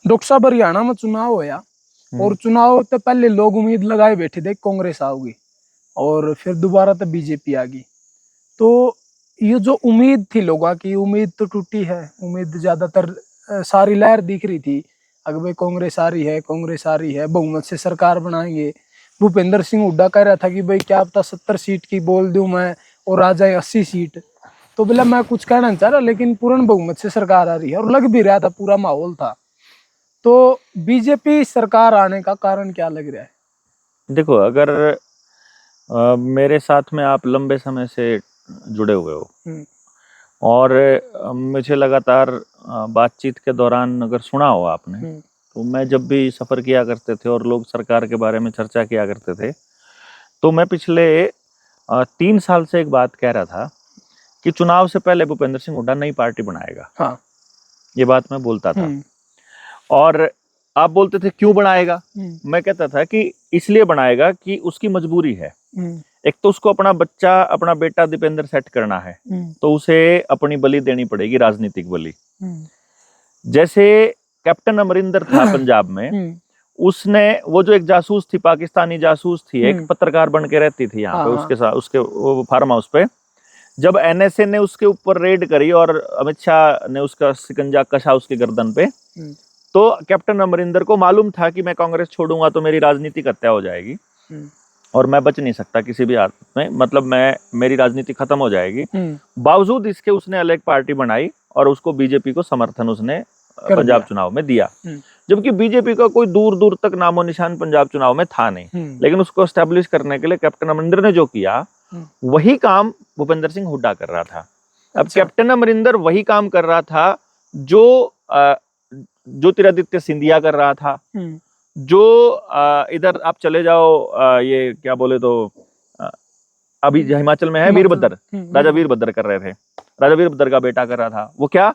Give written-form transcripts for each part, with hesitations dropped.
Doctor साहब हरियाणा में चुनाव होया और चुनाव तो पहले लोग उम्मीद लगाए बैठे थे कांग्रेस आओगी और फिर दोबारा तो बीजेपी आ गई। तो ये जो उम्मीद थी लोगों की, उम्मीद तो टूटी है। उम्मीद ज्यादातर सारी लहर दिख रही थी, अगर भाई कांग्रेस आ रही है, कांग्रेस आ रही है, बहुमत से सरकार बनाएंगे। भूपेंद्र सिंह हुड्डा कह रहा था कि भाई क्या पता 70 सीट की बोल दूं मैं और आ जाए 80 सीट। तो बोला मैं कुछ कहना नहीं चाह रहा, लेकिन पूर्ण बहुमत से सरकार आ रही है और लग भी रहा था, पूरा माहौल था। तो बीजेपी सरकार आने का कारण क्या लग रहा है? देखो, अगर मेरे साथ में आप लंबे समय से जुड़े हुए हो और मुझे लगातार बातचीत के दौरान अगर सुना हो आपने, तो मैं जब भी सफर किया करते थे और लोग सरकार के बारे में चर्चा किया करते थे, तो मैं पिछले 3 साल से एक बात कह रहा था कि चुनाव से पहले भूपेंद्र सिंह हुड्डा नई पार्टी बनाएगा। हाँ। ये बात मैं बोलता था और आप बोलते थे क्यों बनाएगा? मैं कहता था कि इसलिए बनाएगा कि उसकी मजबूरी है। एक तो उसको अपना बच्चा, अपना बेटा दीपेंद्र सेट करना है, तो उसे अपनी बलि देनी पड़ेगी, राजनीतिक बलि। जैसे कैप्टन अमरिंदर था पंजाब में, उसने वो जो एक जासूस थी, पाकिस्तानी जासूस थी, एक पत्रकार बन के रहती थी यहाँ पे उसके साथ, उसके वो फार्म हाउस पे। जब एनएसए ने उसके ऊपर रेड करी और अमित शाह ने उसका शिकंजा कसा उसके गर्दन पे, तो कैप्टन अमरिंदर को मालूम था कि मैं कांग्रेस छोड़ूंगा तो मेरी राजनीतिक हत्या हो जाएगी और मैं बच नहीं सकता किसी भी हालत में, मतलब मेरी राजनीति खत्म हो जाएगी। बावजूद इसके उसने अलग पार्टी बनाई और उसको बीजेपी को समर्थन उसने पंजाब चुनाव में दिया, जबकि बीजेपी का कोई दूर दूर तक नामो निशान पंजाब चुनाव में था नहीं। लेकिन उसको एस्टेब्लिश करने के लिए कैप्टन अमरिंदर ने जो किया, वही काम भूपेंद्र सिंह हुड्डा कर रहा था। अब कैप्टन अमरिंदर वही काम कर रहा था जो ज्योतिरादित्य सिंधिया कर रहा था, जो इधर आप चले जाओ, ये क्या बोले तो अभी हिमाचल में है वीरभद्र, राजा वीरभद्र कर रहे थे, राजा वीरभद्र का बेटा कर रहा था। वो क्या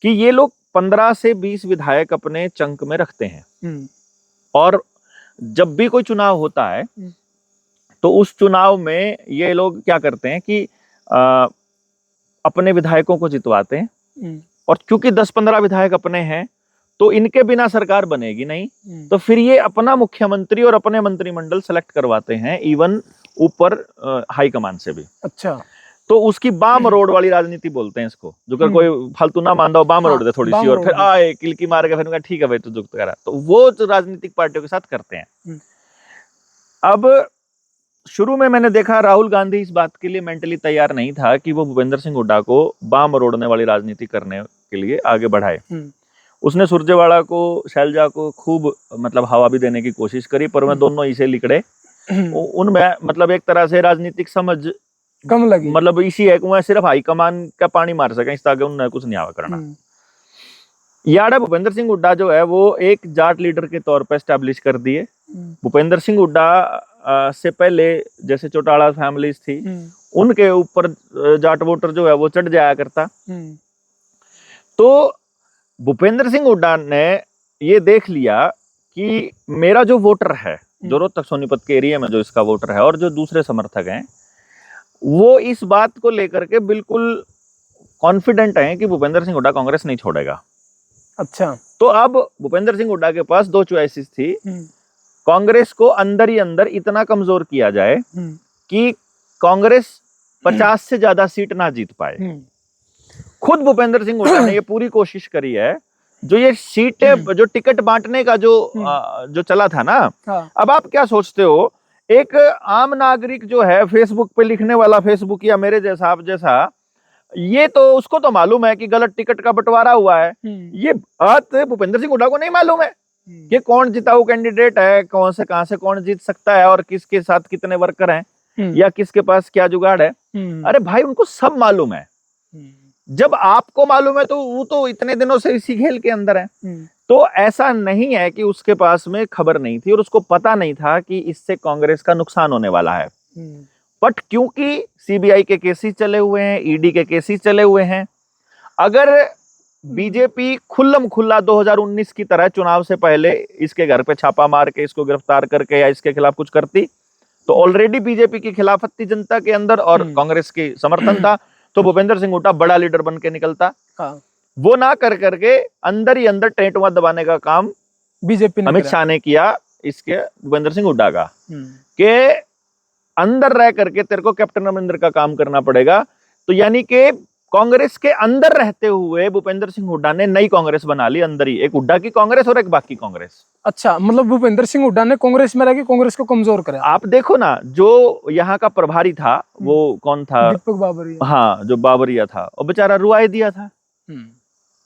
कि ये लोग 15 से 20 विधायक अपने चंक में रखते हैं और जब भी कोई चुनाव होता है तो उस चुनाव में ये लोग क्या करते हैं कि अपने विधायकों को जितवाते हैं और क्योंकि 10-15 विधायक अपने हैं तो इनके बिना सरकार बनेगी नहीं, तो फिर ये अपना मुख्यमंत्री और अपने मंत्रिमंडल सेलेक्ट करवाते हैं, इवन ऊपर हाई कमान से भी। अच्छा। तो उसकी बाम रोड वाली राजनीति बोलते हैं इसको, जो कर कोई फालतू ना मान दो, बाम रोड दे थोड़ी सी और फिर आए किलकी मार के फिर उनका ठीक है भाई तू जुक्त करा, तो वो जो राजनीतिक पार्टियों के साथ करते हैं। अब शुरू में मैंने देखा राहुल गांधी इस बात के लिए मेंटली तैयार नहीं था कि वो भूपेंद्र सिंह हुड्डा को बाम रोड़ने वाली राजनीति करने के लिए आगे बढ़ाए। उसने सुरजेवाला को, शैलजा को खूब मतलब हवा भी देने की कोशिश करी, पर मैं दोनों इसे लिकड़े उनमें मतलब एक तरह से राजनीतिक समझ कम लगी, मतलब इसी है कि वह सिर्फ हाईकमान का पानी मार सके, इस आगे उन्होंने कुछ नहीं आवा करना। यार भूपेंद्र सिंह हुड्डा जो है वो एक जाट लीडर के तौर पर एस्टेब्लिश कर दिए। भूपेंद्र सिंह हुड्डा से पहले जैसे चौटाला फैमिलीज थी, उनके ऊपर जाट वोटर जो है वो चढ़ जाया करता। तो भूपेंद्र सिंह हुड्डा ने ये देख लिया कि मेरा जो वोटर है, जो रोहतक सोनीपत के एरिया में जो इसका वोटर है और जो दूसरे समर्थक हैं, वो इस बात को लेकर के बिल्कुल कॉन्फिडेंट हैं कि भूपेंद्र सिंह हुड्डा कांग्रेस नहीं छोड़ेगा। अच्छा। तो अब भूपेंद्र सिंह हुड्डा के पास 2 चॉइसेस थी। कांग्रेस को अंदर ही अंदर इतना कमजोर किया जाए कि कांग्रेस 50 से ज्यादा सीट ना जीत पाए। खुद भूपेंद्र सिंह हुड्डा ने ये पूरी कोशिश करी है। जो ये सीटें, जो टिकट बांटने का जो चला था ना, अब आप क्या सोचते हो, एक आम नागरिक जो है फेसबुक पे लिखने वाला, फेसबुक या मेरे जैसा, आप जैसा, ये तो उसको तो मालूम है कि गलत टिकट का बंटवारा हुआ है। ये बात भूपेंद्र सिंह हुड्डा को नहीं मालूम है कि कौन जिताऊ कैंडिडेट है, कौन से कहां से कौन जीत सकता है और किसके साथ कितने वर्कर हैं या किसके पास क्या जुगाड़ है। अरे भाई, उनको सब मालूम है। जब आपको मालूम है तो वो तो इतने दिनों से इसी खेल के अंदर है। तो ऐसा नहीं है कि उसके पास में खबर नहीं थी और उसको पता नहीं था कि इससे कांग्रेस का नुकसान होने वाला है। बट क्योंकि सीबीआई के केसेस चले हुए हैं, ईडी के केसेस चले हुए हैं, अगर बीजेपी खुल्लम खुल्ला 2019 की तरह चुनाव से पहले इसके घर पे छापा मार के इसको गिरफ्तार करके या इसके खिलाफ कुछ करती, तो ऑलरेडी बीजेपी की खिलाफत थी जनता के अंदर और कांग्रेस की समर्थन था, तो भूपेंद्र सिंह हुड्डा बड़ा लीडर बन के निकलता। वो ना कर करके अंदर ही अंदर टेंटवा दबाने का काम बीजेपी ने अमित करा। शाह ने किया, इसके भूपेंद्र सिंह हुड्डा का, हम्म, कि अंदर रह करके तेरे को कैप्टन अमरिंदर का काम करना पड़ेगा। तो यानी कि कांग्रेस के अंदर रहते हुए भूपेंद्र सिंह हुड्डा ने नई कांग्रेस बना ली अंदर ही, एक हुड्डा की कांग्रेस और एक बाकी कांग्रेस। अच्छा, मतलब भूपेंद्र सिंह हुड्डा ने कांग्रेस में रह के कांग्रेस को कमजोर करा। आप देखो ना, जो यहाँ का प्रभारी था वो कौन था, दीपक बाबरिया। हाँ जो बाबरिया था, वो बेचारा रुआई दिया था,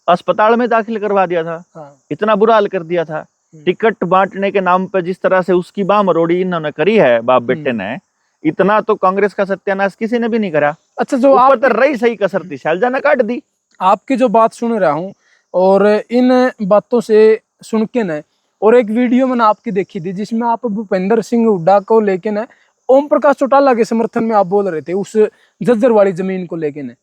अस्पताल में दाखिल करवा दिया था, हाँ। इतना बुरा हाल कर दिया था। टिकट बांटने के नाम पर जिस तरह से उसकी बाह मरोड़ी इन्होंने करी है बाप बेटे ने, इतना तो कांग्रेस का सत्यानाश किसी ने भी नहीं करा। अच्छा, जो ऊपर आप तो रही सही कसर थी, शैलजा ने काट दी। आपकी जो बात सुन रहा हूँ और इन बातों से सुन के न, और एक वीडियो मैंने आपकी देखी थी जिसमें आप भूपेंद्र सिंह हुड्डा को लेके न ओम प्रकाश चौटाला के समर्थन में आप बोल रहे थे, उस झज्जर वाली जमीन को लेके न।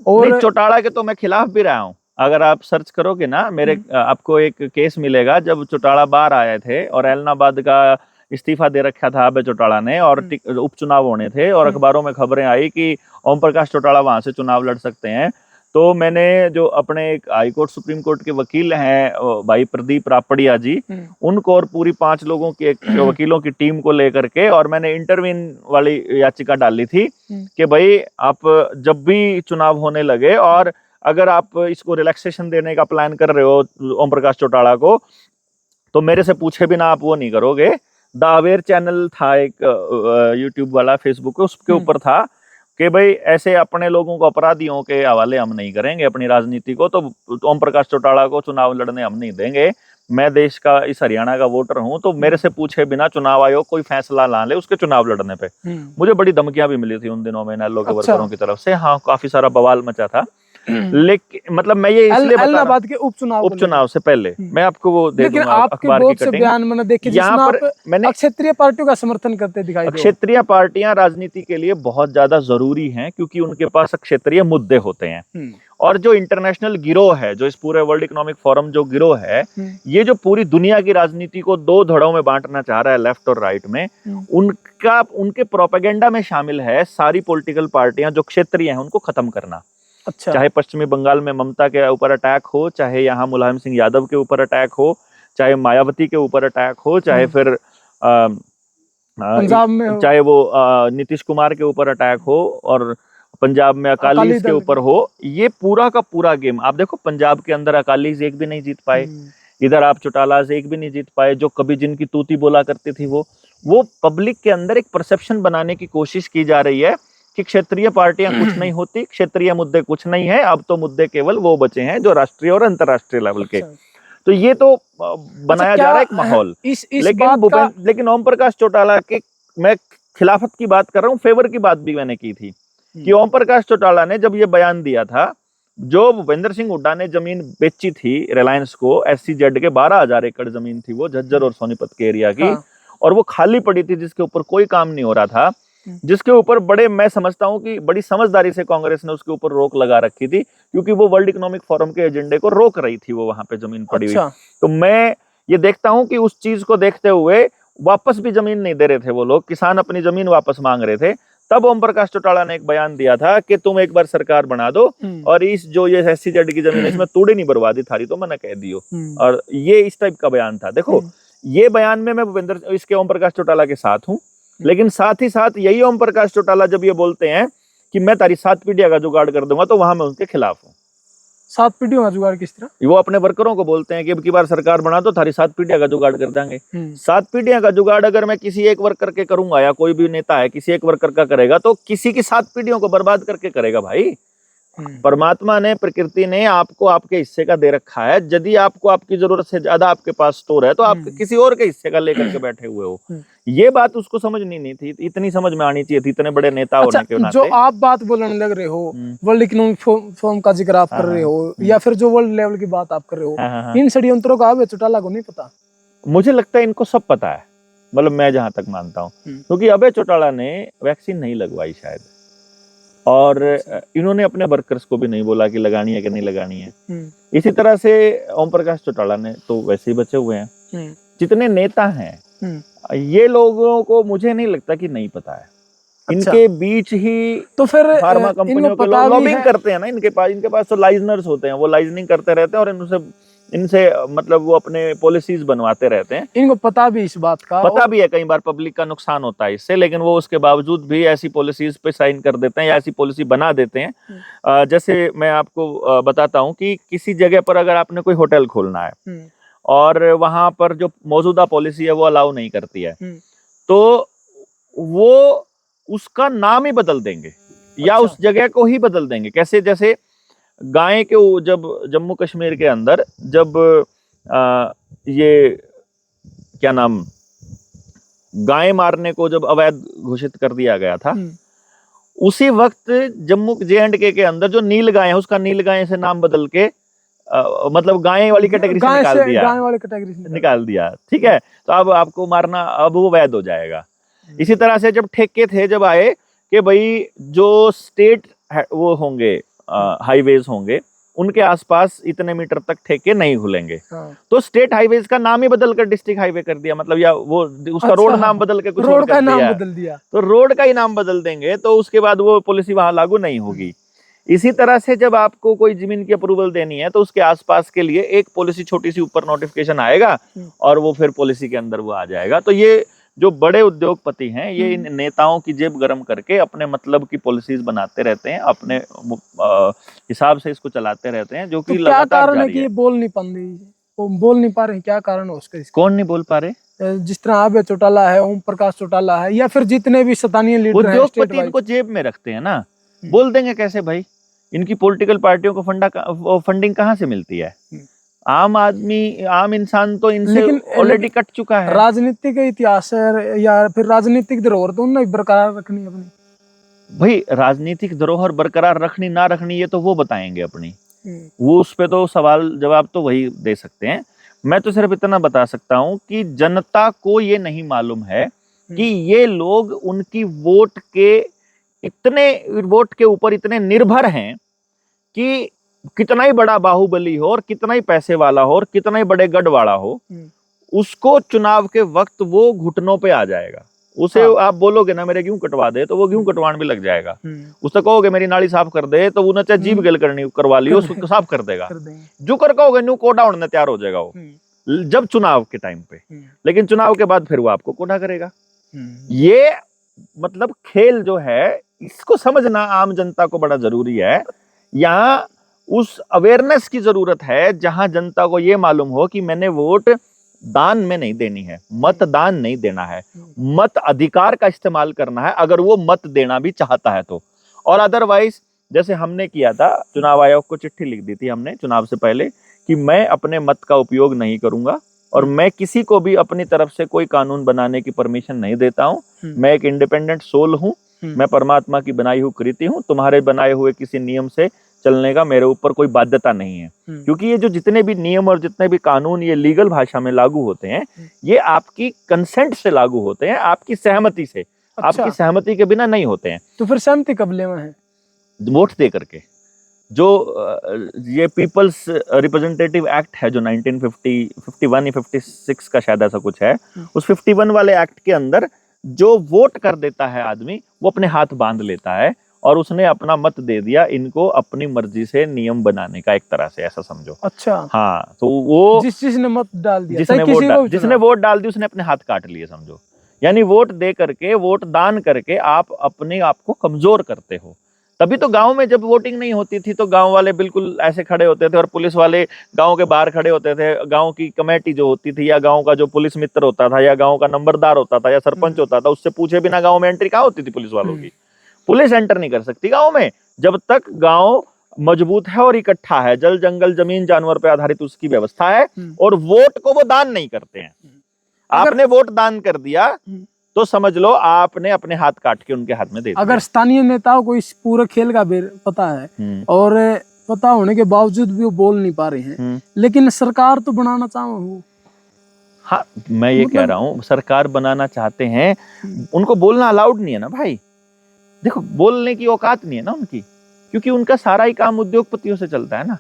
और चौटाला के तो मैं खिलाफ भी रहा हूं। अगर आप सर्च करोगे ना मेरे, आपको एक केस मिलेगा जब चौटाला बाहर आए थे और एलनाबाद का इस्तीफा दे रखा था अबे चौटाला ने, और उपचुनाव होने थे और अखबारों में खबरें आई कि ओम प्रकाश चौटाला वहां से चुनाव लड़ सकते हैं। तो मैंने जो अपने एक हाईकोर्ट सुप्रीम कोर्ट के वकील हैं भाई प्रदीप रापड़िया जी, उनको और पूरी 5 लोगों की एक वकीलों की टीम को लेकर के, और मैंने इंटरवीन वाली याचिका डाली थी कि भाई आप जब भी चुनाव होने लगे और अगर आप इसको रिलैक्सेशन देने का प्लान कर रहे हो ओम प्रकाश चौटाला को, तो मेरे से पूछे बिना आप वो नहीं करोगे। द अवेयर चैनल था एक यूट्यूब वाला, फेसबुक उसके ऊपर था कि भाई ऐसे अपने लोगों को अपराधियों के हवाले हम नहीं करेंगे अपनी राजनीति को, तो ओम प्रकाश चौटाला को चुनाव लड़ने हम नहीं देंगे। मैं देश का, इस हरियाणा का वोटर हूं, तो मेरे से पूछे बिना चुनाव आयोग कोई फैसला ला ले उसके चुनाव लड़ने पे। मुझे बड़ी धमकियां भी मिली थी उन दिनों में एनएलओ के वर्करों की तरफ से। हाँ, काफी सारा बवाल मचा था। लेकिन मतलब मैं ये इसलिए बता रहा हूं, उपचुनाव से पहले मैं आपको वो दे दूंगा अखबार की कटिंग। बयान मैंने देखे जिसमें आप मैंने क्षेत्रीय पार्टियों का समर्थन करते दिखाई दे। क्षेत्रीय पार्टियां राजनीति के लिए बहुत ज्यादा जरूरी हैं क्योंकि उनके पास क्षेत्रीय मुद्दे होते हैं। और जो इंटरनेशनल गिरोह है, जो इस पूरे वर्ल्ड इकोनॉमिक फोरम जो गिरोह है, ये जो पूरी दुनिया की राजनीति को 2 धड़ों में बांटना चाह रहा है, लेफ्ट और राइट में, उनके प्रोपेगेंडा में शामिल है सारी पॉलिटिकल पार्टियां जो क्षेत्रीय हैं उनको खत्म करना। अच्छा। चाहे पश्चिमी बंगाल में ममता के ऊपर अटैक हो, चाहे यहाँ मुलायम सिंह यादव के ऊपर अटैक हो, चाहे मायावती के ऊपर अटैक हो, चाहे फिर पंजाब में चाहे वो नीतीश कुमार के ऊपर अटैक हो, और पंजाब में अकालीज के ऊपर हो, ये पूरा का पूरा गेम आप देखो। पंजाब के अंदर अकालीज एक भी नहीं जीत पाए, इधर आप चौटाला से एक भी नहीं जीत पाए। जो कभी जिनकी तूती बोला करती थी वो पब्लिक के अंदर एक परसेप्शन बनाने की कोशिश की जा रही है कि क्षेत्रीय पार्टियां कुछ नहीं होती, क्षेत्रीय मुद्दे कुछ नहीं है, अब तो मुद्दे केवल वो बचे हैं जो राष्ट्रीय और अंतर्राष्ट्रीय लेवल के। तो ये तो बनाया जा रहा है एक माहौल। लेकिन ओम प्रकाश चौटाला के मैं खिलाफत की बात कर रहा हूँ, फेवर की बात भी मैंने की थी कि ओम प्रकाश चौटाला ने जब ये बयान दिया था, जो भूपेंद्र सिंह हुड्डा ने जमीन बेची थी रिलायंस को, SCZ के 12,000 एकड़ जमीन थी वो झज्जर और सोनीपत के एरिया की, और वो खाली पड़ी थी जिसके ऊपर कोई काम नहीं हो रहा था, जिसके ऊपर मैं समझता हूं कि बड़ी समझदारी से कांग्रेस ने उसके ऊपर रोक लगा रखी थी, क्योंकि वो वर्ल्ड इकोनॉमिक फोरम के एजेंडे को रोक रही थी वो वहां पे जमीन पड़ी हुई। तो मैं ये देखता हूं कि उस चीज को देखते हुए वापस भी जमीन नहीं दे रहे थे वो लोग, किसान अपनी जमीन वापस मांग रहे थे। तब ओम प्रकाश चौटाला ने एक बयान दिया था कि तुम एक बार सरकार बना दो और इस जो ये SCZ की जमीन है इसमें तूड़े नहीं बर्बादी थारी तो मैंने कह दियो, और ये इस टाइप का बयान था। देखो ये बयान में मैं इसके ओम प्रकाश चौटाला के साथ हूं, लेकिन साथ ही साथ यही ओम प्रकाश चौटाला जब ये बोलते हैं कि मैं तारी 7 पीढ़ियां का जुगाड़ कर दूंगा, तो वहां मैं उनके खिलाफ हूँ। 7 पीढ़ियों का जुगाड़ किस तरह? वो अपने वर्करों को बोलते हैं कि अब की बार सरकार बना तो थारी 7 पीढ़ियां का जुगाड़ कर देंगे। 7 पीढ़ियां का जुगाड़ अगर मैं किसी एक वर्कर के करूंगा, या कोई भी नेता है किसी एक वर्कर का करेगा, तो किसी की 7 पीढ़ियों को बर्बाद करके करेगा भाई। परमात्मा ने, प्रकृति ने आपको आपके हिस्से का दे रखा है। यदि आपको आपकी जरूरत से ज्यादा आपके पास स्टोर है तो आप किसी और के हिस्से का लेकर के बैठे हुए हो। ये बात उसको समझनी नहीं थी, इतनी समझ में आनी चाहिए थी इतने बड़े नेता होने के नाते। जो आप बात बोलने लग रहे हो, वर्ल्ड इकोनॉमिक फोरम का जिक्र आप कर रहे हो, या फिर जो वर्ल्ड लेवल की बात आप कर रहे हो, इन षड्यंत्रों का अबे चौटाला को नहीं पता? मुझे लगता है इनको सब पता है, मतलब मैं जहां तक मानता हूँ, क्योंकि अबे चौटाला ने वैक्सीन नहीं लगवाई शायद, और इन्होंने अपने वर्कर्स को भी नहीं बोला कि लगानी है कि नहीं लगानी है। इसी तरह से ओम प्रकाश चौटाला ने तो वैसे ही बचे हुए हैं। जितने नेता हैं ये लोगों को मुझे नहीं लगता कि नहीं पता है। इनके बीच ही तो फिर फार्मा कंपनियों इनको के पता लोग भी लॉबिंग है, करते हैं ना, इनके पास तो लाइजनर्स होते हैं, वो लाइजनिंग करते रहते हैं और इनसे मतलब वो अपने पॉलिसीज बनवाते रहते हैं। इनको पता भी इस बात का, पता भी है कई बार पब्लिक का नुकसान होता है इससे, लेकिन वो उसके बावजूद भी ऐसी पॉलिसीज पे साइन कर देते हैं या ऐसी पॉलिसी बना देते हैं। जैसे मैं आपको बताता हूँ कि किसी जगह पर अगर आपने कोई होटल खोलना है और वहां पर जो मौजूदा पॉलिसी है वो अलाउ नहीं करती है, तो वो उसका नाम ही बदल देंगे या उस जगह को ही बदल देंगे। कैसे? जैसे गाय के जब जम्मू कश्मीर के अंदर जब ये क्या नाम, गाय मारने को जब अवैध घोषित कर दिया गया था, उसी वक्त जम्मू JNK के अंदर जो नील गाय है उसका नील गाय से नाम बदल के मतलब गाय वाली कैटेगरी से निकाल दिया, गाय वाली कैटेगरी से निकाल दिया। ठीक है, तो अब आपको मारना अब वो वैध हो जाएगा। इसी तरह से जब ठेके थे, जब आए कि भाई जो स्टेट वो होंगे हाईवेज होंगे उनके आसपास इतने मीटर तक ठेके नहीं खुलेंगे, तो स्टेट हाईवेज का नाम ही बदल कर डिस्ट्रिक्ट हाईवे कर दिया, मतलब या वो उसका रोड नाम बदल के कुछ और कर दिया, बदल दिया, तो रोड का ही नाम बदल देंगे, तो उसके बाद वो पॉलिसी वहां लागू नहीं होगी। इसी तरह से जब आपको कोई जमीन की अप्रूवल देनी है तो उसके आसपास के लिए एक पॉलिसी छोटी सी ऊपर नोटिफिकेशन आएगा और वो फिर पॉलिसी के अंदर वो आ जाएगा। तो ये जो बड़े उद्योगपति हैं ये इन नेताओं की जेब गर्म करके अपने मतलब की पॉलिसीज बनाते रहते हैं, अपने हिसाब से इसको चलाते रहते हैं, जो कि क्या कारण है कि ये बोल नहीं पा रहे, क्या कारण है उसका? कौन नहीं बोल पा रहे? जिस तरह अभय चौटाला है, ओम प्रकाश चौटाला है, या फिर जितने भी स्थानीय लीडर हैं, उद्योगपति इनको जेब में रखते हैं ना, बोल देंगे कैसे भाई? इनकी पॉलिटिकल पार्टियों को फंडिंग कहाँ से मिलती है? आम आदमी, आम इंसान तो इनसे ऑलरेडी कट चुका है। राजनीतिक इतिहास है या फिर राजनीतिक धरोहर तो उन्हें बरकरार रखनी है अपनी। भाई राजनीतिक धरोहर बरकरार रखनी ना रखनी ये तो वो बताएंगे अपनी, वो उस पे तो सवाल जवाब तो वही दे सकते हैं। मैं तो सिर्फ इतना बता सकता हूं कि जनता को ये नहीं मालूम है कि ये लोग उनकी वोट के ऊपर इतने निर्भर हैं कि कितना ही बड़ा बाहुबली हो और कितना ही पैसे वाला हो और कितना ही बड़े गढ़ वाला हो, उसको चुनाव के वक्त वो घुटनों पे आ जाएगा। उसे आप बोलोगे ना मेरे गेहूं कटवा दे, तो वो गेहूं कटवाने भी लग जाएगा। उससे कहोगे मेरी नाली साफ कर दे, तो वो न चाहे जीभ गेल करवा लियो, उसको साफ कर देगा। जो कर कहोगे न्यू कोडा उड़ने तैयार हो जाएगा वो, जब चुनाव के टाइम पे। लेकिन चुनाव के बाद फिर वो आपको कोडा करेगा। ये मतलब खेल जो है इसको समझना आम जनता को बड़ा जरूरी है। यहाँ उस अवेयरनेस की जरूरत है जहां जनता को ये मालूम हो कि मैंने वोट दान में नहीं देनी है, मतदान नहीं देना है, मत अधिकार का इस्तेमाल करना है अगर वो मत देना भी चाहता है तो। और अदरवाइज जैसे हमने किया था, चुनाव आयोग को चिट्ठी लिख दी थी हमने चुनाव से पहले कि मैं अपने मत का उपयोग नहीं करूंगा और मैं किसी को भी अपनी तरफ से कोई कानून बनाने की परमिशन नहीं देता हूं। मैं एक इंडिपेंडेंट सोल हूं, मैं परमात्मा की बनाई हुई कृति हूं, तुम्हारे बनाए हुए किसी नियम से चलने का मेरे ऊपर कोई बाध्यता नहीं है। क्योंकि ये जो जितने भी नियम और जितने भी कानून ये लीगल भाषा में लागू होते हैं, ये आपकी कंसेंट से लागू होते हैं, आपकी सहमति से। आपकी सहमति के बिना नहीं होते हैं। तो फिर सहमति कब लेना है? वोट दे करके। जो ये पीपल्स रिप्रेजेंटेटिव एक्ट है जो 1951 या 56 का शायद ऐसा कुछ है, उस 51 वाले एक्ट के अंदर जो वोट कर देता है आदमी, वो अपने हाथ बांध लेता है और उसने अपना मत दे दिया इनको अपनी मर्जी से नियम बनाने का, एक तरह से ऐसा समझो। अच्छा हाँ, तो वो जिसने मत डाल दिया, जिसने वोट डाल दी उसने अपने हाथ काट लिए समझो। यानी वोट दे करके, वोट दान करके आप अपने आप को कमजोर करते हो। तभी तो गांव में जब वोटिंग नहीं होती थी तो गांव वाले बिल्कुल ऐसे खड़े होते थे और पुलिस वाले गांव के बाहर खड़े होते थे। गांव की कमेटी जो होती थी या गांव का जो पुलिस मित्र होता था या गांव का नंबरदार होता था या सरपंच होता था, उससे पूछे बिना गांव में एंट्री कहाँ होती थी पुलिस वालों की? पुलिस एंटर नहीं कर सकती गांव में जब तक गांव मजबूत है और इकट्ठा है, जल जंगल जमीन जानवर पर आधारित उसकी व्यवस्था है, और वोट को वो दान नहीं करते हैं। आपने वोट दान कर दिया तो समझ लो आपने अपने हाथ काट के उनके हाथ में दे दिया। अगर स्थानीय नेताओं को इस पूरे खेल का पता है और पता होने के बावजूद भी वो बोल नहीं पा रहे हैं, लेकिन सरकार तो बनाना चाहो। हाँ, मैं ये कह रहा हूँ सरकार बनाना चाहते हैं, उनको बोलना अलाउड नहीं है ना भाई। देखो बोलने की औकात नहीं है ना उनकी, क्योंकि उनका सारा ही काम उद्योगपतियों से चलता है ना।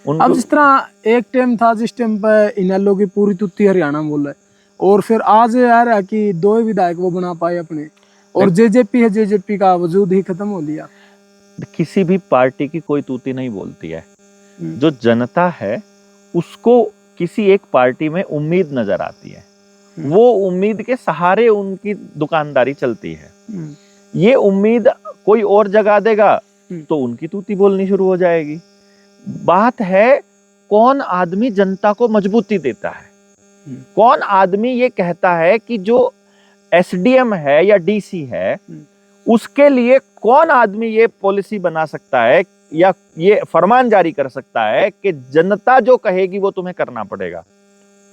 अब जिस तरह एक टाइम था जिस टाइम पे इनेलो की पूरी तुत्ती हरियाणा बोल रहा है, और फिर आज यार है कि 2 विधायक वो बना पाए अपने। और जेजेपी है, जेजेपी का वजूद ही खत्म हो लिया। किसी भी पार्टी की कोई तूती नहीं बोलती है। जो जनता है उसको किसी एक पार्टी में उम्मीद नजर आती है, वो उम्मीद के सहारे उनकी दुकानदारी चलती है। ये उम्मीद कोई और जगा देगा तो उनकी तूती बोलनी शुरू हो जाएगी। बात है कौन आदमी जनता को मजबूती देता है, कौन आदमी ये कहता है कि जो एसडीएम है या डीसी है उसके लिए कौन आदमी ये पॉलिसी बना सकता है या ये फरमान जारी कर सकता है कि जनता जो कहेगी वो तुम्हें करना पड़ेगा।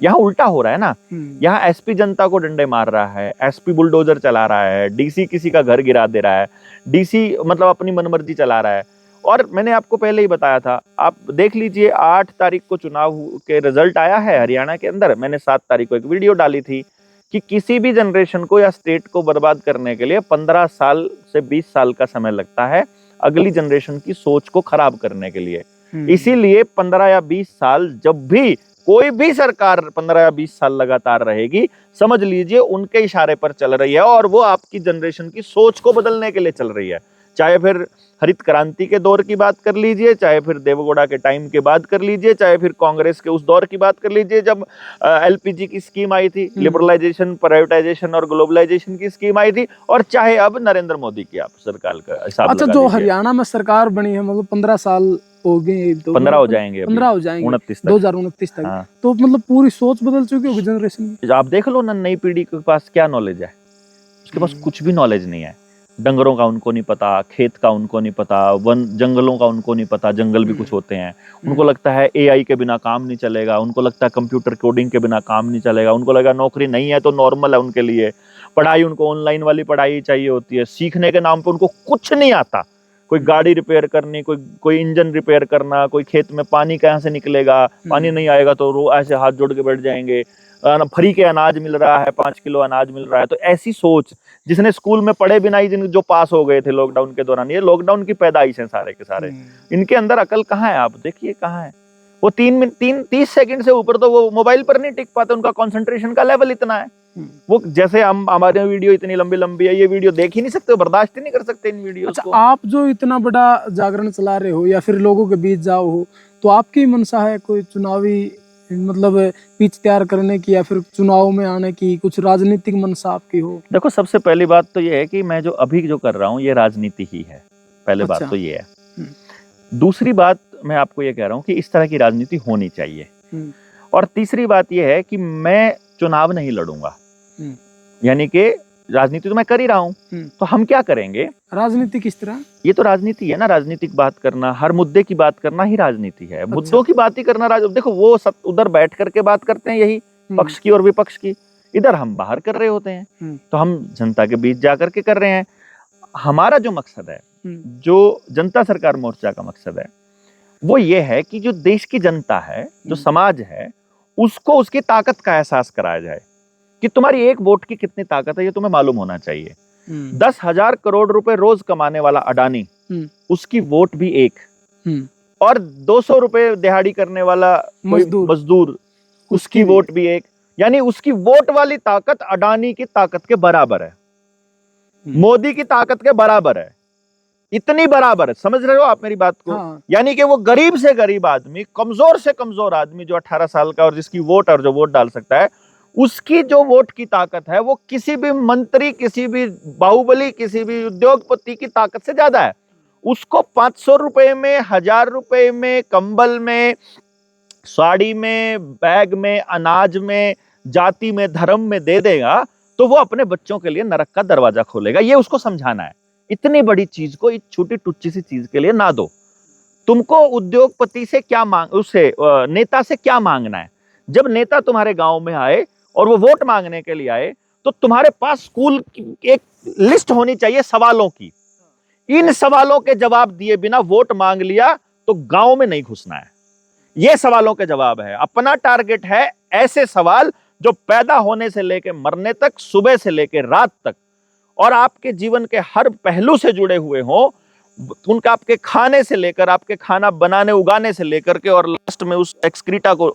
यहाँ उल्टा हो रहा है ना, यहाँ एसपी जनता को डंडे मार रहा है, एसपी बुलडोजर चला रहा है, डीसी किसी का घर गिरा दे रहा है, डीसी मतलब अपनी मनमर्जी चला रहा है। और मैंने आपको पहले ही बताया था, आप देख लीजिए 8 तारीख को चुनाव के रिजल्ट आया है हरियाणा के अंदर। मैंने 7 तारीख को एक वीडियो डाली थी कि किसी भी जनरेशन को या स्टेट को बर्बाद करने के लिए 15 साल से 20 साल का समय लगता है अगली जनरेशन की सोच को खराब करने के लिए। इसीलिए 15 या 20 साल, जब भी कोई भी सरकार 15 या 20 साल लगातार रहेगी, समझ लीजिए उनके इशारे पर चल रही है और वो आपकी जनरेशन की सोच को बदलने के लिए चल रही है। चाहे फिर हरित क्रांति के दौर की बात कर लीजिए, चाहे फिर देवगौड़ा के टाइम की बात कर लीजिए, चाहे फिर कांग्रेस के उस दौर की बात कर लीजिए जब एलपीजी की स्कीम आई थी, लिबरलाइजेशन, प्राइवेटाइजेशन और ग्लोबलाइजेशन की स्कीम आई थी, और चाहे अब नरेंद्र मोदी की आप सरकार का हिसाब अच्छा, जो हरियाणा में सरकार बनी है मतलब 15 साल हो गए, तो 15 हो जाएंगे, 15 हो जाएंगे 2029 तक। हाँ। तो मतलब पूरी सोच बदल चुकी होगी जनरेशन की। आप देख लो ना, नई पीढ़ी के पास क्या नॉलेज है, उसके पास कुछ भी नॉलेज नहीं है। डंगरों का उनको नहीं पता, खेत का उनको नहीं पता, वन जंगलों का उनको नहीं पता, जंगल भी कुछ होते हैं। उनको लगता है एआई के बिना काम नहीं चलेगा, उनको लगता है कंप्यूटर कोडिंग के बिना काम नहीं चलेगा, उनको लगा नौकरी नहीं है तो नॉर्मल है उनके लिए। पढ़ाई उनको ऑनलाइन वाली पढ़ाई चाहिए होती है, सीखने के नाम पे उनको कुछ नहीं आता। कोई गाड़ी रिपेयर करनी, कोई इंजन रिपेयर करना, कोई खेत में पानी कहाँ से निकलेगा, पानी नहीं आएगा तो ऐसे हाथ जोड़ के बैठ जाएंगे। फ्री के अनाज मिल रहा है, 5 किलो अनाज मिल रहा है। तो ऐसी सोच, जिसने स्कूल में पढ़े बिना ही जो पास हो गए थे लॉकडाउन के दौरान, ये लॉकडाउन की पैदाइश है सारे के सारे। इनके अंदर अकल कहाँ है, आप देखिए कहाँ है। वो 30 सेकंड से ऊपर तो वो मोबाइल पर नहीं टिक पाते, उनका कंसंट्रेशन का लेवल इतना है। वो जैसे हमारे वीडियो इतनी लंबी लंबी है, ये वीडियो देख ही नहीं सकते, बर्दाश्त ही नहीं कर सकते इन वीडियो को। आप जो इतना बड़ा जागरण चला रहे हो या फिर लोगों के बीच जाओ हो, तो आपकी मनसा है कोई चुनावी मतलब पिच तैयार करने की या फिर चुनाव में आने की, कुछ राजनीतिक मनसा आपकी हो? देखो, सबसे पहली बात तो ये है कि मैं जो अभी जो कर रहा हूँ ये राजनीति ही है। पहले बात तो ये है। दूसरी बात मैं आपको ये कह रहा हूँ कि इस तरह की राजनीति होनी चाहिए। और तीसरी बात ये है कि मैं चुनाव नहीं लड़ूंगा, यानी कि राजनीति तो मैं कर ही रहा हूँ, तो हम क्या करेंगे? राजनीति किस तरह? ये तो राजनीति है ना, राजनीतिक बात करना, हर मुद्दे की बात करना ही राजनीति है। अच्छा। मुद्दों की बात ही करना देखो, वो सब उधर बैठ करके बात करते हैं, यही पक्ष की और विपक्ष की, इधर हम बाहर कर रहे होते हैं। तो हम जनता के बीच जाकर के कर रहे हैं। हमारा जो मकसद है, जो जनता सरकार मोर्चा का मकसद है, वो ये है कि जो देश की जनता है, जो समाज है, उसको उसकी ताकत का एहसास कराया जाए कि तुम्हारी एक वोट की कितनी ताकत है, ये तुम्हें मालूम होना चाहिए। 10,000 करोड़ रुपए रोज कमाने वाला अडानी, उसकी वोट भी एक, और 200 रुपए दिहाड़ी करने वाला मजदूर, उसकी वोट भी एक। यानी उसकी वोट वाली ताकत अडानी की ताकत के बराबर है, मोदी की ताकत के बराबर है, इतनी बराबर है। समझ रहे हो आप मेरी बात को? हाँ। यानी कि वो गरीब से गरीब आदमी, कमजोर से कमजोर आदमी जो 18 साल का और जिसकी वोट और जो वोट डाल सकता है, उसकी जो वोट की ताकत है वो किसी भी मंत्री, किसी भी बाहुबली, किसी भी उद्योगपति की ताकत से ज्यादा है। उसको 500 रुपए में, 1000 रुपए में, कंबल में, साड़ी में, बैग में, अनाज में, जाति में, धर्म में दे देगा तो वो अपने बच्चों के लिए नरक का दरवाजा खोलेगा। ये उसको समझाना है। इतनी बड़ी चीज को एक छोटी टुच्ची सी चीज के लिए ना दो। तुमको उद्योगपति से क्या उससे नेता से क्या मांगना है? जब नेता तुम्हारे गांव में आए और वो वोट मांगने के लिए आए, तो तुम्हारे पास स्कूल की एक लिस्ट होनी चाहिए सवालों की। इन सवालों के जवाब दिए बिना वोट मांग लिया तो गांव में नहीं घुसना है। ये सवालों के जवाब है। अपना टारगेट है ऐसे सवाल जो पैदा होने से लेकर मरने तक, सुबह से लेकर रात तक, और आपके जीवन के हर पहलू से जुड़े हुए हों। उनका आपके खाने से लेकर, आपके खाना बनाने उगाने से लेकर के, और लास्ट में उस एक्सक्रीटा को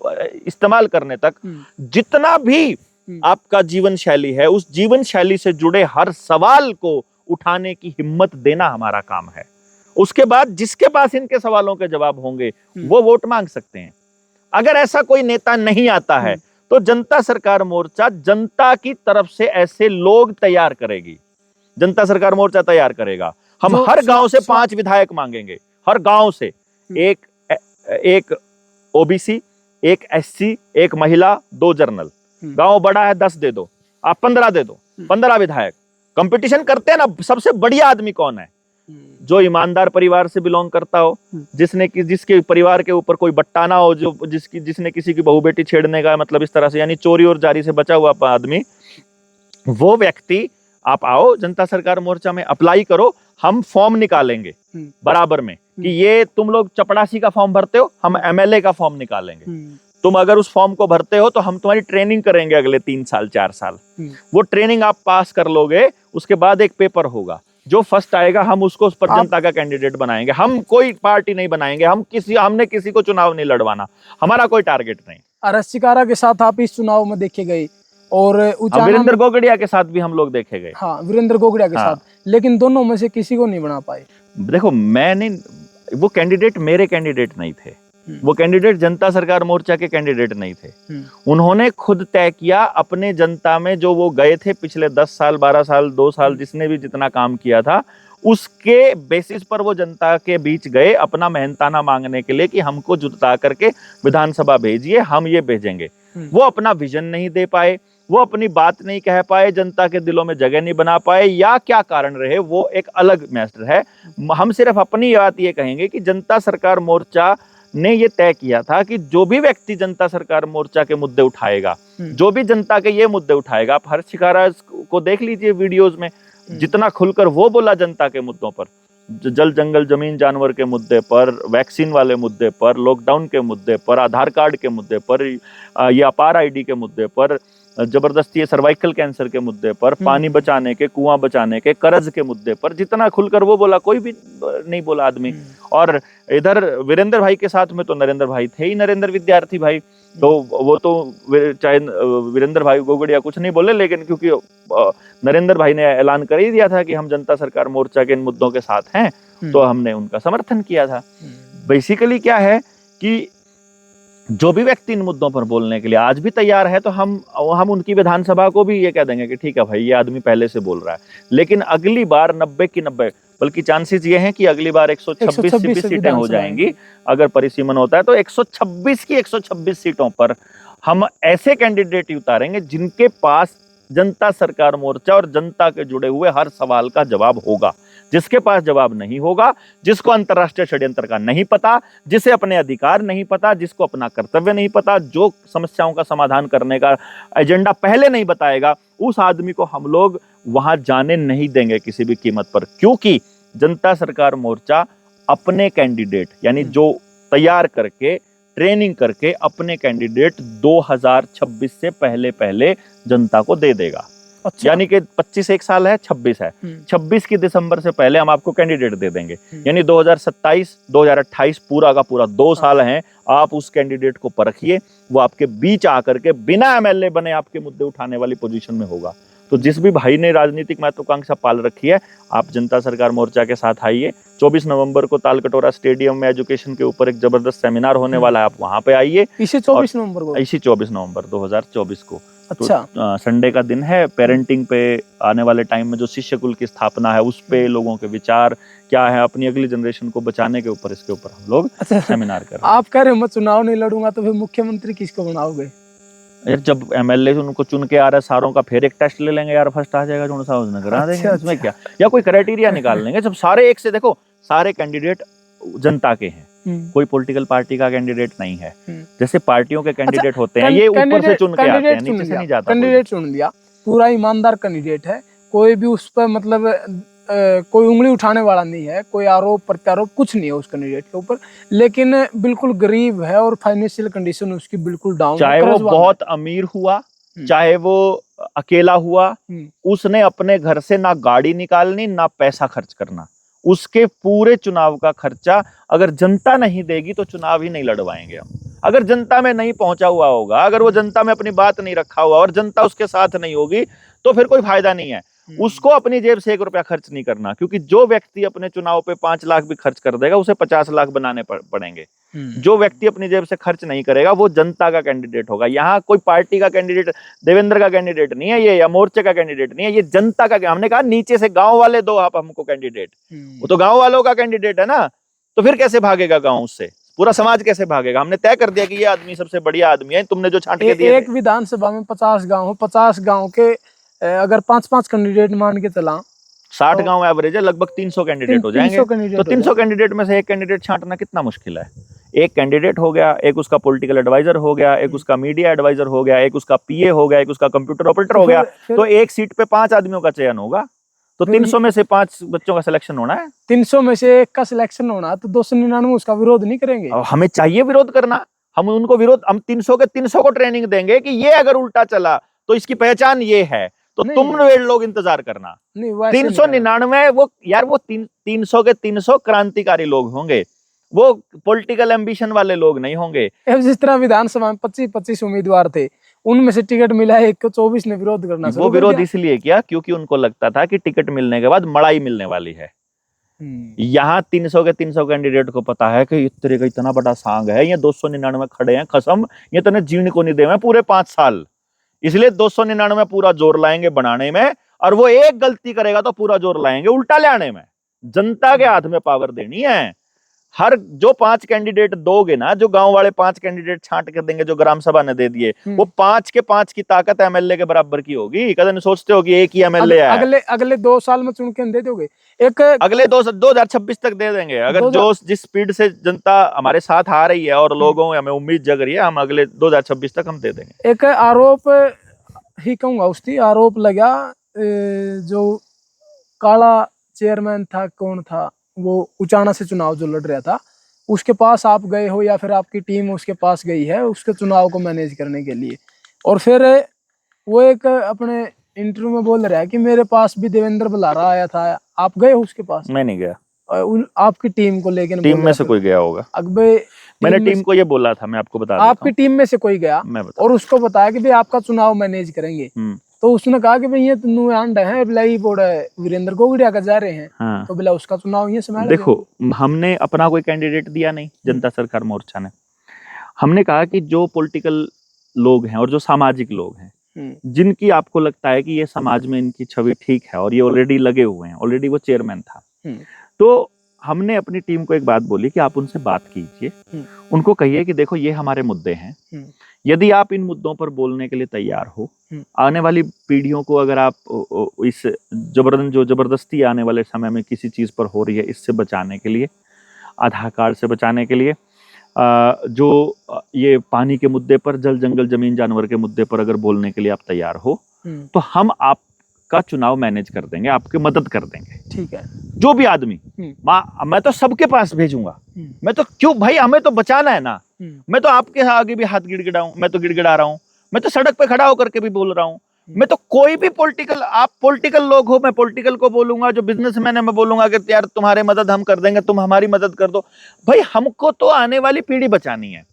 इस्तेमाल करने तक, जितना भी आपका जीवन शैली है, उस जीवन शैली से जुड़े हर सवाल को उठाने की हिम्मत देना हमारा काम है। उसके बाद जिसके पास इनके सवालों के जवाब होंगे वो वोट मांग सकते हैं। अगर ऐसा कोई नेता नहीं आता है तो जनता सरकार मोर्चा जनता की तरफ से ऐसे लोग तैयार करेगी, जनता सरकार मोर्चा तैयार करेगा। हम हर गांव से 5 विधायक मांगेंगे, हर गांव से एक ओबीसी, एक एससी, एक महिला, 2 जर्नल। गांव बड़ा है 10 दे दो, आप 15 दे दो, 15 विधायक। कंपटीशन करते हैं ना, सबसे बढ़िया आदमी कौन है? जो ईमानदार परिवार से बिलोंग करता हो, जिसके परिवार के ऊपर कोई बट्टा ना हो, जिसने किसी की बहू बेटी छेड़ने का मतलब इस तरह से, यानी चोरी और जारी से बचा हुआ आदमी, वो व्यक्ति आप आओ जनता सरकार मोर्चा में अप्लाई करो, हम फॉर्म निकालेंगे बराबर में कि ये तुम लोग चपड़ासी का फॉर्म भरते हो, हम एमएलए का फॉर्म निकालेंगे। तुम अगर उस फॉर्म को भरते हो तो हम तुम्हारी ट्रेनिंग करेंगे अगले 3 साल 4 साल। वो ट्रेनिंग आप पास कर लोगे, उसके बाद एक पेपर होगा, जो फर्स्ट आएगा हम उसको उस पर जनता का कैंडिडेट बनाएंगे। हम कोई पार्टी नहीं बनाएंगे, हमने किसी को चुनाव नहीं लड़वाना, हमारा कोई टारगेट नहीं। अरस्सिकारा के साथ आप इस चुनाव में देखे गए और वीरेंद्र गोगड़िया के साथ भी हम लोग देखे गए। हाँ, वीरेंद्र गोगड़िया के साथ, लेकिन दोनों में से किसी को नहीं बना पाए। देखो, वो कैंडिडेट मेरे कैंडिडेट नहीं थे, वो कैंडिडेट जनता सरकार मोर्चा के कैंडिडेट नहीं थे। उन्होंने खुद तय किया अपने जनता में, जो वो गए थे पिछले 10 साल 12 साल 2 साल जिसने भी जितना काम किया था, उसके बेसिस पर वो जनता के बीच गए अपना मेहनताना मांगने के लिए कि हमको जुटा करके विधानसभा भेजिए, हम ये भेजेंगे। वो अपना विजन नहीं दे पाए, वो अपनी बात नहीं कह पाए, जनता के दिलों में जगह नहीं बना पाए, या क्या कारण रहे वो एक अलग मैटर है। हम सिर्फ अपनी बात ये कहेंगे कि जनता सरकार मोर्चा ने ये तय किया था कि जो भी व्यक्ति जनता सरकार मोर्चा के मुद्दे उठाएगा, जो भी जनता के ये मुद्दे उठाएगा, आप हर्षिकारा को देख लीजिए वीडियोस में, जितना खुलकर वो बोला जनता के मुद्दों पर, जल जंगल जमीन जानवर के मुद्दे पर, वैक्सीन वाले मुद्दे पर, लॉकडाउन के मुद्दे पर, आधार कार्ड के मुद्दे पर, ये अपार आईडी के मुद्दे पर, जबरदस्ती सर्वाइकल कैंसर के मुद्दे पर, पानी बचाने के, कुआं बचाने के, कर्ज के मुद्दे पर, जितना खुलकर वो बोला कोई भी नहीं बोला आदमी। और इधर वीरेंद्र भाई के साथ में तो नरेंद्र भाई थे ही, नरेंद्र विद्यार्थी भाई, तो वो तो चाहे वीरेंद्र भाई गोगड़िया कुछ नहीं बोले, लेकिन क्योंकि नरेंद्र भाई ने ऐलान कर ही दिया था कि हम जनता सरकार मोर्चा के इन मुद्दों के साथ हैं, तो हमने उनका समर्थन किया था। बेसिकली क्या है कि जो भी व्यक्ति इन मुद्दों पर बोलने के लिए आज भी तैयार है, तो हम उनकी विधानसभा को भी ये कह देंगे कि ठीक है भाई, ये आदमी पहले से बोल रहा है। लेकिन अगली बार 90 की 90, बल्कि चांसेस ये हैं कि अगली बार 126 सीटें हो जाएंगी। अगर परिसीमन होता है तो 126 की 126 सीटों पर हम ऐसे कैंडिडेट ही उतारेंगे जिनके पास जनता सरकार मोर्चा और जनता के जुड़े हुए हर सवाल का जवाब होगा। जिसके पास जवाब नहीं होगा, जिसको अंतर्राष्ट्रीय षड्यंत्र का नहीं पता, जिसे अपने अधिकार नहीं पता, जिसको अपना कर्तव्य नहीं पता, जो समस्याओं का समाधान करने का एजेंडा पहले नहीं बताएगा, उस आदमी को हम लोग वहां जाने नहीं देंगे किसी भी कीमत पर। क्योंकि जनता सरकार मोर्चा अपने कैंडिडेट, यानी जो तैयार करके ट्रेनिंग करके अपने कैंडिडेट 2026 से पहले जनता को दे देगा। अच्छा। यानी कि 25 एक साल है, 26 है, 26 की दिसंबर से पहले हम आपको कैंडिडेट दे देंगे। यानी 2027 2028 पूरा का पूरा 2 साल हैं। आप उस कैंडिडेट को परखिए, वो आपके बीच आकर के बिना एमएलए बने आपके मुद्दे उठाने वाली पोजीशन में होगा। तो जिस भी भाई ने राजनीतिक महत्वाकांक्षा पाल रखी है, आप जनता सरकार मोर्चा के साथ आइए। 24 नवंबर को तालकटोरा स्टेडियम में एजुकेशन के ऊपर एक जबरदस्त सेमिनार होने वाला है, आप वहां पे आइए। इसी 24 नवंबर को, इसी 24 नवंबर 2024 को। अच्छा। तो संडे का दिन है। पेरेंटिंग पे आने वाले टाइम में जो शिष्य कुल की स्थापना है, उस पे लोगों के विचार क्या है, अपनी अगली जनरेशन को बचाने के ऊपर, इसके ऊपर हम लोग सेमिनार कर रहे हैं। आप कह रहे हो मैं चुनाव नहीं लड़ूंगा, तो फिर मुख्यमंत्री किसको बनाओगे? यार जब एमएलए उनको चुन के आ रहा है सारों का, फिर एक टेस्ट ले लेंगे यार, फर्स्ट आ जाएगा जो सा उसने करा देंगे। इसमें क्या, या कोई क्राइटेरिया निकाल लेंगे। जब सारे एक से, देखो सारे कैंडिडेट जनता के हैं, कोई पॉलिटिकल पार्टी का कैंडिडेट नहीं है। जैसे पार्टियों के कैंडिडेट होते हैं, ये ऊपर से चुन के आते हैं, नीचे से नहीं जाता। कैंडिडेट चुन लिया, पूरा ईमानदार कैंडिडेट है, कोई भी उस पर मतलब कोई उंगली उठाने वाला नहीं है, कोई आरोप प्रत्यारोप कुछ नहीं है उस कैंडिडेट के ऊपर, लेकिन बिल्कुल गरीब है और फाइनेंशियल कंडीशन उसकी बिल्कुल डाउन है। चाहे वो बहुत अमीर हुआ, चाहे वो अकेला हुआ, उसने अपने घर से ना गाड़ी निकालनी ना पैसा खर्च करना। उसके पूरे चुनाव का खर्चा अगर जनता नहीं देगी तो चुनाव ही नहीं लड़वाएंगे हम। अगर जनता में नहीं पहुंचा हुआ होगा, अगर वो जनता में अपनी बात नहीं रखा हुआ और जनता उसके साथ नहीं होगी, तो फिर कोई फायदा नहीं है। उसको अपनी जेब से 1 रुपया खर्च नहीं करना, क्योंकि जो व्यक्ति अपने चुनाव पे 5 लाख भी खर्च कर देगा, उसे 50 लाख बनाने पड़ेंगे। जो व्यक्ति अपनी जेब से खर्च नहीं करेगा, वो जनता का कैंडिडेट होगा। यहाँ कोई पार्टी का कैंडिडेट, देवेंद्र का कैंडिडेट नहीं है ये, या मोर्चे का कैंडिडेट नहीं है, ये जनता का। हमने कहा नीचे से गांव वाले दो आप हमको कैंडिडेट, वो तो गांव वालों का कैंडिडेट है ना, तो फिर कैसे भागेगा गांव उससे? पूरा समाज कैसे भागेगा? हमने तय कर दिया कि ये आदमी सबसे बढ़िया आदमी है, तुमने जो छांट के दिए। एक विधानसभा में 50 गांव हो, 50 गांव के अगर 5-5 कैंडिडेट मान के चला, 60 गांव एवरेज है, लगभग 300 कैंडिडेट हो जाएंगे। तो 300 कैंडिडेट में से एक कैंडिडेट छांटना कितना मुश्किल है? एक कैंडिडेट हो गया, एक उसका पॉलिटिकल एडवाइजर हो गया, एक उसका मीडिया एडवाइजर हो गया, एक उसका पीए हो गया, एक उसका कंप्यूटर ऑपरेटर हो गया। तो एक सीट पे 5 आदमियों का चयन होगा, तो 300 में से 5 बच्चों का सिलेक्शन होना है। 300 में से एक का सिलेक्शन होना, तो 299 उसका विरोध नहीं करेंगे? हमें चाहिए विरोध करना, हम उनको विरोध, हम 300 के 300 को ट्रेनिंग देंगे कि ये अगर उल्टा चला तो इसकी पहचान ये है, तो तुम लोग इंतजार करना। 399 वो यार, वो 300 के 300 क्रांतिकारी लोग होंगे, वो पॉलिटिकल एम्बिशन वाले लोग नहीं होंगे। जिस तरह विधानसभा में 25 उम्मीदवार थे, उनमें से टिकट मिला है, 1 को 24 ने विरोध करना शुरू कर दिया। वो विरोध इसलिए किया क्योंकि उनको लगता था कि टिकट मिलने के बाद मड़ाई मिलने वाली है। यहाँ 300 के 300 कैंडिडेट को पता है कि इतने का इतना बड़ा सांग है, ये 299 खड़े हैं, कसम ये तने जीण को नहीं देवे पूरे 5 साल, इसलिए 299 पूरा जोर लाएंगे बनाने में, और वो एक गलती करेगा तो पूरा जोर लाएंगे उल्टा ले आने में। जनता के हाथ में पावर देनी है। हर जो 5 कैंडिडेट दोगे ना, जो गांव वाले 5 कैंडिडेट छांट कर देंगे जो ग्राम सभा ने दे दिए, वो 5 के 5 की ताकत एमएलए के बराबर की होगी। कदम सोचते हो कि एक ही एमएलए है, अगले 2 साल में चुन के दे दोगे? एक अगले 2026 तक दे देंगे। अगर जिस स्पीड से जनता हमारे साथ आ रही है और लोगों में हमें उम्मीद जग रही है, हम अगले 2026 तक हम दे देंगे। एक आरोप ही कहूंगा, उसकी आरोप लगा, जो काला चेयरमैन था, कौन था वो, उचाना से चुनाव जो लड़ रहा था, उसके पास आप गए हो या फिर आपकी टीम उसके पास गई है उसके चुनाव को मैनेज करने के लिए, और फिर वो एक अपने इंटरव्यू में बोल रहा है कि मेरे पास भी देवेंद्र बुलारा आया था, आप गए हो उसके पास? मैं नहीं गया। आपकी टीम को लेकर? टीम में से कोई गया होगा। मैंने टीम को ये बोला था, मैं आपको बता देता हूं। आपकी टीम में से कोई गया और उसको बताया कि भाई आपका चुनाव मैनेज करेंगे, तो उसने कहा कि भाई ये तुम आंड है बिलाई बोर्ड वीरेंद्र गोगड़िया का जा रहे हैं। हाँ। तो बिला उसका चुनाव ये संभाल। देखो, हमने अपना कोई कैंडिडेट दिया नहीं, जनता सरकार मोर्चा ने। हमने कहा कि जो पॉलिटिकल लोग हैं और जो सामाजिक लोग हैं, जिनकी आपको लगता है कि ये समाज में इनकी छवि ठीक है और ये ऑलरेडी लगे हुए हैं, ऑलरेडी वो चेयरमैन था, तो हमने अपनी टीम को एक बात बोली कि आप उनसे बात कीजिए, उनको कहिए कि देखो ये हमारे मुद्दे हैं, यदि आप इन मुद्दों पर बोलने के लिए तैयार हो, आने वाली पीढ़ियों को अगर आप इस जबरदस्ती आने वाले समय में किसी चीज पर हो रही है, इससे बचाने के लिए, आधार कार्ड से बचाने के लिए, जो ये पानी के मुद्दे पर, जल जंगल जमीन जानवर के मुद्दे पर अगर बोलने के लिए आप तैयार हो, तो हम आपका चुनाव मैनेज कर देंगे, आपकी मदद कर देंगे। ठीक है। जो भी आदमी, मैं तो सबके पास भेजूंगा, मैं तो क्यों भाई, हमें तो बचाना है ना। मैं तो आपके आगे भी हाथ गिड़गिड़ाऊं, मैं तो गिड़गिड़ा रहा हूं, मैं तो सड़क पे खड़ा होकर के भी बोल रहा हूं, मैं तो कोई भी पॉलिटिकल, आप पॉलिटिकल लोग हो, मैं पॉलिटिकल को बोलूंगा, जो बिजनेसमैन है मैं बोलूंगा कि यार तुम्हारे मदद हम कर देंगे, तुम हमारी मदद कर दो। भाई हमको तो आने वाली पीढ़ी बचानी है,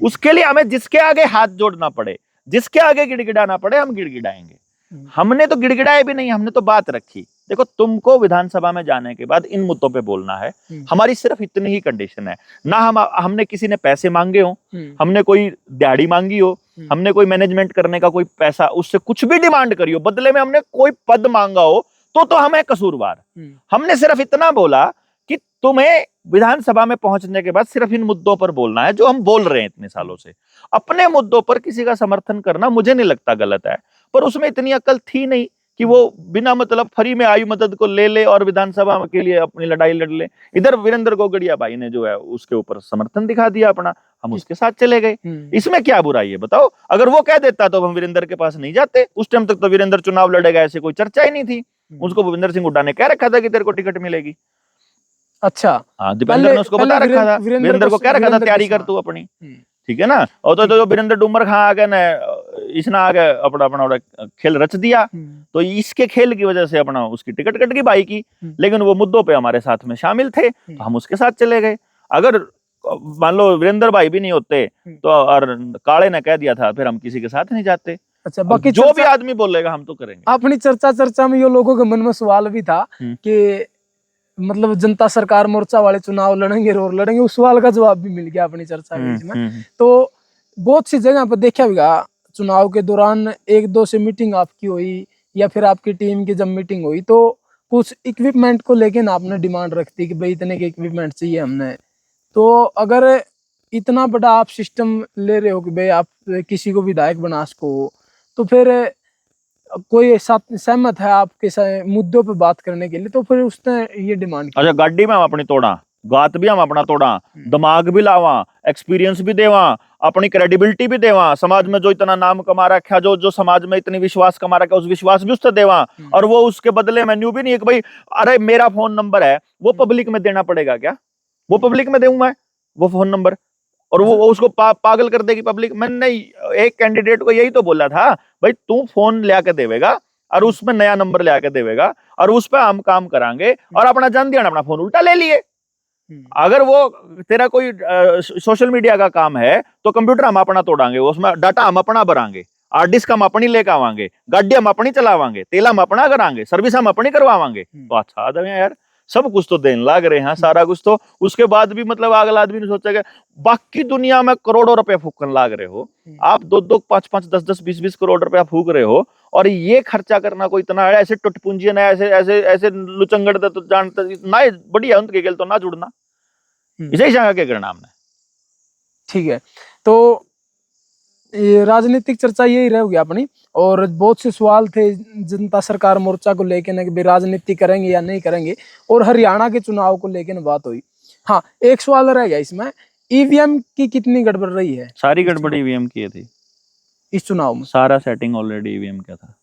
उसके लिए हमें जिसके आगे हाथ जोड़ना पड़े, जिसके आगे गिड़गिड़ाना पड़े, हम गिड़गिड़ाएंगे। हमने तो गिड़गिड़ाए भी नहीं, हमने तो बात रखी। देखो, तुमको विधानसभा में जाने के बाद इन मुद्दों पे बोलना है, हमारी सिर्फ इतनी ही कंडीशन है ना। हमने किसी ने पैसे मांगे हो, हमने कोई दिहाड़ी मांगी हो, हमने कोई मैनेजमेंट करने का कोई पैसा, उससे कुछ भी डिमांड करी हो, बदले में हमने कोई पद मांगा हो, तो हम है कसूरवार। हमने सिर्फ इतना बोला कि तुम्हें विधानसभा में पहुंचने के बाद सिर्फ इन मुद्दों पर बोलना है जो हम बोल रहे हैं इतने सालों से। अपने मुद्दों पर किसी का समर्थन करना मुझे नहीं लगता गलत है, पर उसमें इतनी अकल थी नहीं कि वो बिना मतलब फ्री में आयु मदद को ले ले और विधानसभा के लिए अपनी लड़ाई लड़ ले। इधर वीरेंद्र गोगड़िया भाई ने जो है उसके ऊपर समर्थन दिखा दिया अपना, हम उसके साथ चले गए। इसमें क्या बुराई है बताओ? अगर वो कह देता तो हम वीरेंद्र के पास नहीं जाते। उस टाइम तक तो वीरेंद्र चुनाव लड़ेगा ऐसे कोई चर्चा ही नहीं थी। उसको भूपेंद्र सिंह हुड्डा ने कह रखा था कि तेरे को टिकट मिलेगी। अच्छा, हाँ, दीपेंद्र ने उसको बता रखा था, वीरेंद्र को कह रखा था तैयारी कर तू अपनी, ठीक है ना। और तो वीरेंद्र डूमर खां आ गए ना, इसने आ गए अपना खेल रच दिया, तो इसके खेल की वजह से अपना उसकी टिकट कट गई भाई की, लेकिन वो मुद्दों पे हमारे साथ में शामिल थे तो हम उसके साथ चले गए। अगर मान लो वीरेंद्र भाई भी नहीं होते तो, और काले ने कह दिया था, फिर हम किसी के साथ नहीं जाते। अच्छा, बाकी जो भी आदमी बोलेगा हम तो करेंगे। अपनी चर्चा में ये लोगों के मन में सवाल भी था कि मतलब जनता सरकार मोर्चा वाले चुनाव लड़ेंगे और लड़ेंगे, उस सवाल का जवाब भी मिल गया अपनी चर्चा के बीच में। तो बहुत सी जगह पर देखा होगा चुनाव के दौरान एक दो से मीटिंग आपकी हुई या फिर आपकी टीम की जब मीटिंग हुई तो कुछ इक्विपमेंट को लेके ना आपने डिमांड रखती कि भाई इतने के इक्विपमेंट चाहिए हमने। तो अगर इतना बड़ा आप सिस्टम ले रहे हो कि भाई आप किसी को विधायक बना सको, तो फिर कोई साथ सहमत है आपके मुद्दों पे बात करने के लिए, तो फिर उसने ये डिमांड की। अच्छा, गाड़ी में हम अपनी तोड़ा, गात भी हम अपना तोड़ा, दिमाग भी लावा, एक्सपीरियंस भी देवा, अपनी क्रेडिबिलिटी भी देवा, समाज में जो इतना नाम कमा रखा, जो समाज में इतनी विश्वास कमा रखा, उस विश्वास भी उससे देवा। और वो उसके बदले में न्यू भी नहीं है कि भाई अरे मेरा फोन नंबर है वो पब्लिक में देना पड़ेगा क्या, वो पब्लिक में दूं मैं वो फोन नंबर, और वो उसको पागल कर देगी पब्लिक। मैंने एक कैंडिडेट को यही तो बोला था, भाई तू फोन ले आके देवेगा और उसमें नया नंबर ले आके देवेगा और उस पर हम काम करांगे, और अपना जान दिया अपना फोन उल्टा ले लिए। अगर वो तेरा कोई सोशल मीडिया का काम है तो कंप्यूटर हम अपना तोड़ांगे, उसमें डाटा हम अपना भरांगे, हार्ड डिस्क हम अपनी लेकर आवांगे, गाड़ी हम अपनी चलावांगे, तेल हम अपना करांगे, सर्विस हम अपनी करवावांगे। तो अच्छा आदमी है यार, सब कुछ तो देने लाग रहे हैं सारा कुछ तो, उसके बाद भी मतलब अगला आदमी ने सोचेगा बाकी दुनिया में करोड़ों रुपए फूकने लाग रहे हो आप, 2-2, 5-5, 10-10, 20-20 करोड़ रुपया फूक रहे हो, और ये खर्चा करना कोई इतना है? ऐसे टुटपुंजी ना ऐसे ऐसे ऐसे लुचंगड़ तो जानते ना, बढ़िया उनके गेल तो ना जुड़ना, इसे ही जगह के करना हमने। ठीक है, तो ये राजनीतिक चर्चा यही रहेगी अपनी, और बहुत से सवाल थे जनता सरकार मोर्चा को लेके ना कि भाई राजनीति करेंगे या नहीं करेंगे, और हरियाणा के चुनाव को लेके ना बात हुई। हाँ, एक सवाल रह गया इसमें, ईवीएम की कितनी गड़बड़ रही है? सारी गड़बड़ ईवीएम की थी इस चुनाव में, सारा सेटिंग ऑलरेडी ईवीएम का था।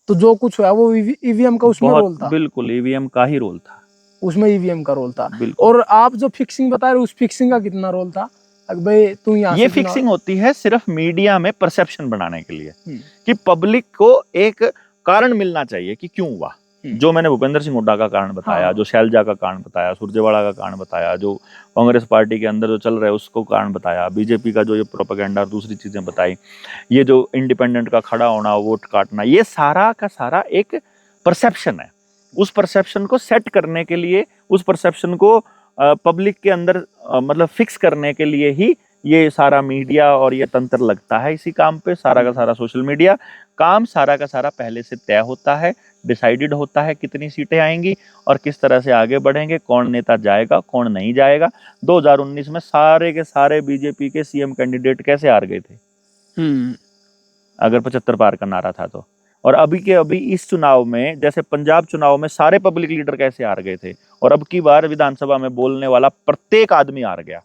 तो जो कुछ हुआ वो ईवीएम का उसमें रोल था? बिल्कुल ईवीएम का ही रोल था, उसमें ईवीएम का रोल था। और आप जो फिक्सिंग बता रहे उस फिक्सिंग का कितना रोल था? भाई तू यहाँ ये फिक्सिंग होती है सिर्फ मीडिया में परसेप्शन बनाने के लिए कि पब्लिक को एक कारण मिलना चाहिए कि क्यों हुआ। जो मैंने भूपेंद्र सिंह हुड्डा का कारण बताया, जो शैलजा का कारण बताया, सुरजेवाला का कारण बताया, जो कांग्रेस पार्टी के अंदर जो चल रहा है उसको कारण बताया, बीजेपी का जो ये प्रोपेगेंडा और दूसरी चीजें बताई, ये जो इंडिपेंडेंट का खड़ा होना, वोट काटना, ये सारा का सारा एक परसेप्शन है। उस परसेप्शन को सेट करने के लिए, उस परसेप्शन को पब्लिक के अंदर मतलब फिक्स करने के लिए ही ये सारा मीडिया और ये तंत्र लगता है इसी काम पे। सारा का सारा सोशल मीडिया काम सारा का सारा पहले से तय होता है, डिसाइडेड होता है कितनी सीटें आएंगी और किस तरह से आगे बढ़ेंगे, कौन नेता जाएगा कौन नहीं जाएगा। 2019 में सारे के सारे बीजेपी के सीएम कैंडिडेट कैसे हार गए थे अगर 75 पार का नारा था तो। और अभी के अभी इस चुनाव में, जैसे पंजाब चुनाव में सारे पब्लिक लीडर कैसे हार गए थे, और अब की बार विधानसभा में बोलने वाला प्रत्येक आदमी हार गया।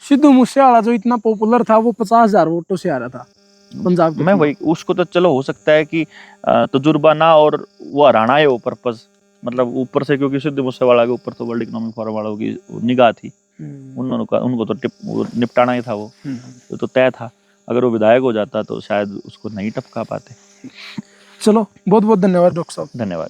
सिद्धू मूसेवाला जो इतना पॉपुलर था वो 50,000 वोटों से हारा था पंजाब में। वही उसको तो चलो हो सकता है कि तजुर्बा ना और वो हराना है वो पर्पस, मतलब ऊपर से, क्योंकि सिद्धू मूसेवाला के ऊपर तो वर्ल्ड इकोनॉमिक फोरम वालों की निगाह थी, उनको तो निपटाना ही था, वो तो तय था। अगर वो विधायक हो जाता तो शायद उसको नहीं टपका पाते। चलो, बहुत बहुत धन्यवाद डॉक्टर साहब। धन्यवाद।